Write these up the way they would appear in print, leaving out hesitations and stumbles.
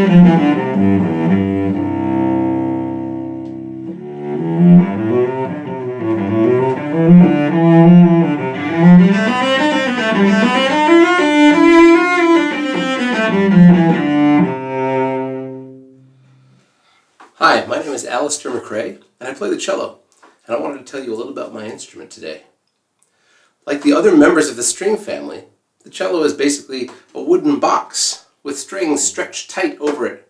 Hi, my name is Alistair MacRae, and I play the cello, and I wanted to tell you a little about my instrument today. Like the other members of the string family, the cello is basically a wooden box with strings stretched tight over it.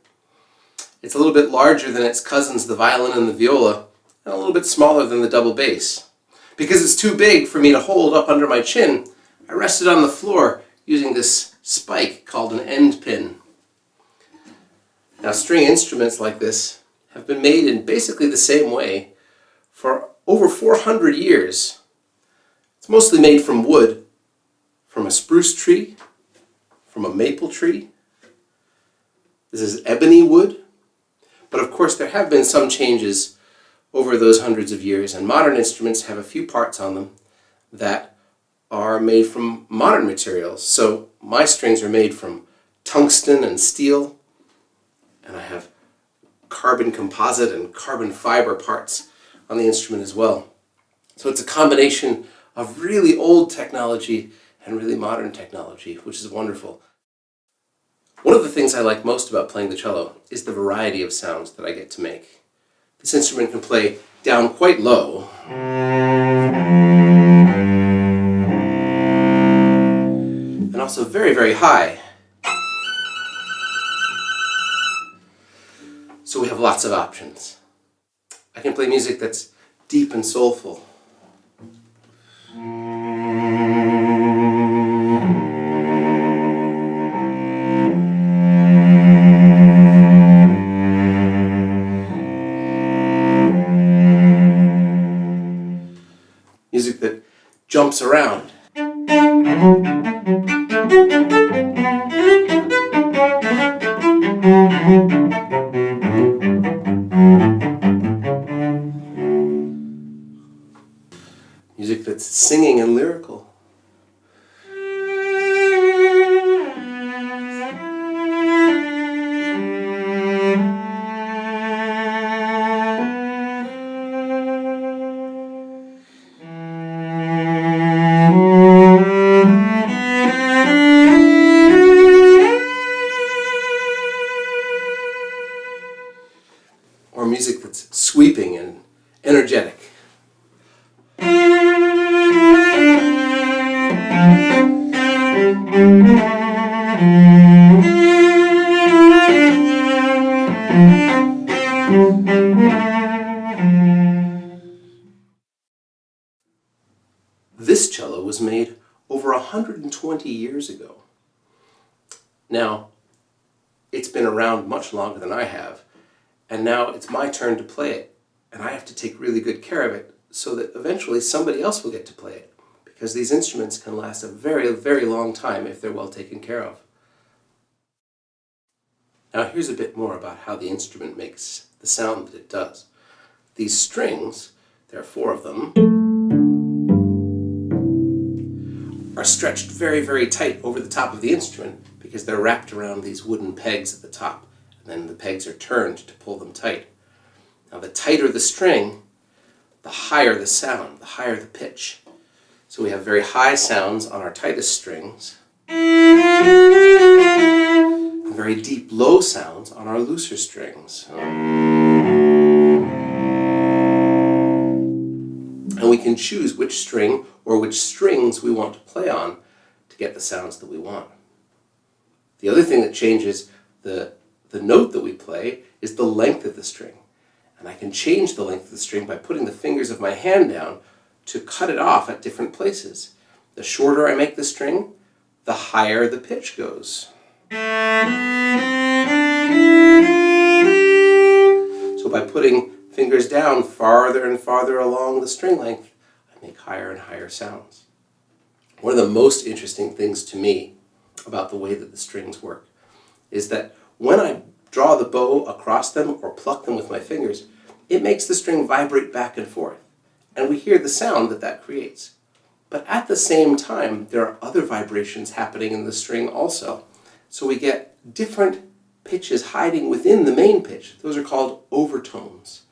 It's a little bit larger than its cousins, the violin and the viola, and a little bit smaller than the double bass. Because it's too big for me to hold up under my chin, I rest it on the floor using this spike called an end pin. Now, string instruments like this have been made in basically the same way for over 400 years. It's mostly made from wood, from a spruce tree, from a maple tree. This is ebony wood. But of course there have been some changes over those hundreds of years, and modern instruments have a few parts on them that are made from modern materials. So my strings are made from tungsten and steel, and I have carbon composite and carbon fiber parts on the instrument as well. So it's a combination of really old technology and really modern technology, which is wonderful. One of the things I like most about playing the cello is the variety of sounds that I get to make. This instrument can play down quite low, and also very, very high. So we have lots of options. I can play music that's deep and soulful. Music that jumps around. Music that's singing and lyrical. Or music that's sweeping and energetic. This cello was made over 120 years ago. Now, it's been around much longer than I have, and now it's my turn to play it, and I have to take really good care of it so that eventually somebody else will get to play it, because these instruments can last a very, very long time if they're well taken care of. Now here's a bit more about how the instrument makes the sound that it does. These strings, there are 4 of them, are stretched very, very tight over the top of the instrument because they're wrapped around these wooden pegs at the top, and then the pegs are turned to pull them tight. Now the tighter the string, the higher the sound, the higher the pitch. So we have very high sounds on our tightest strings, and very deep low sounds on our looser strings. And we can choose which string or which strings we want to play on to get the sounds that we want. The other thing that changes the note that we play is the length of the string. And I can change the length of the string by putting the fingers of my hand down to cut it off at different places. The shorter I make the string, the higher the pitch goes. So by putting fingers down farther and farther along the string length, I make higher and higher sounds. One of the most interesting things to me about the way that the strings work is that when I draw the bow across them or pluck them with my fingers, it makes the string vibrate back and forth, and we hear the sound that that creates. But at the same time, there are other vibrations happening in the string also. So we get different pitches hiding within the main pitch. Those are called overtones.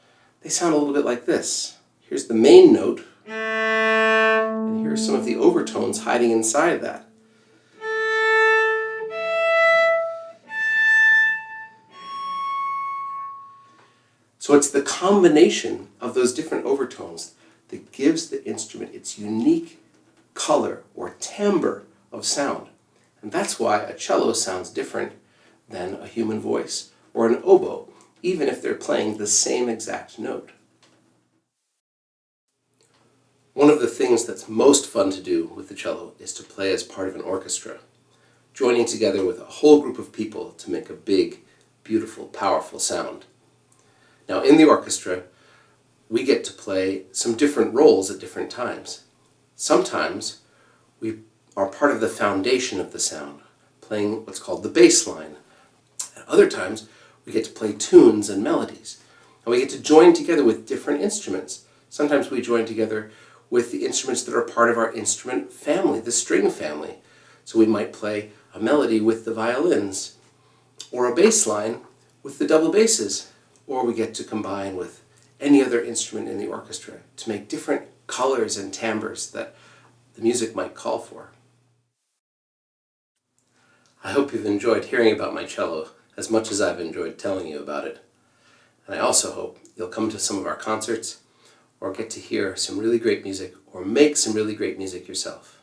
They sound a little bit like this. Here's the main note, and here's some of the overtones hiding inside that. So it's the combination of those different overtones that gives the instrument its unique color or timbre of sound. And that's why a cello sounds different than a human voice or an oboe, even if they're playing the same exact note. One of the things that's most fun to do with the cello is to play as part of an orchestra, joining together with a whole group of people to make a big, beautiful, powerful sound. Now, in the orchestra, we get to play some different roles at different times. Sometimes we are part of the foundation of the sound, playing what's called the bass line. At other times, we get to play tunes and melodies. And we get to join together with different instruments. Sometimes we join together with the instruments that are part of our instrument family, the string family. So we might play a melody with the violins, or a bass line with the double basses, or we get to combine with any other instrument in the orchestra to make different colors and timbres that the music might call for. I hope you've enjoyed hearing about my cello as much as I've enjoyed telling you about it. And I also hope you'll come to some of our concerts or get to hear some really great music or make some really great music yourself.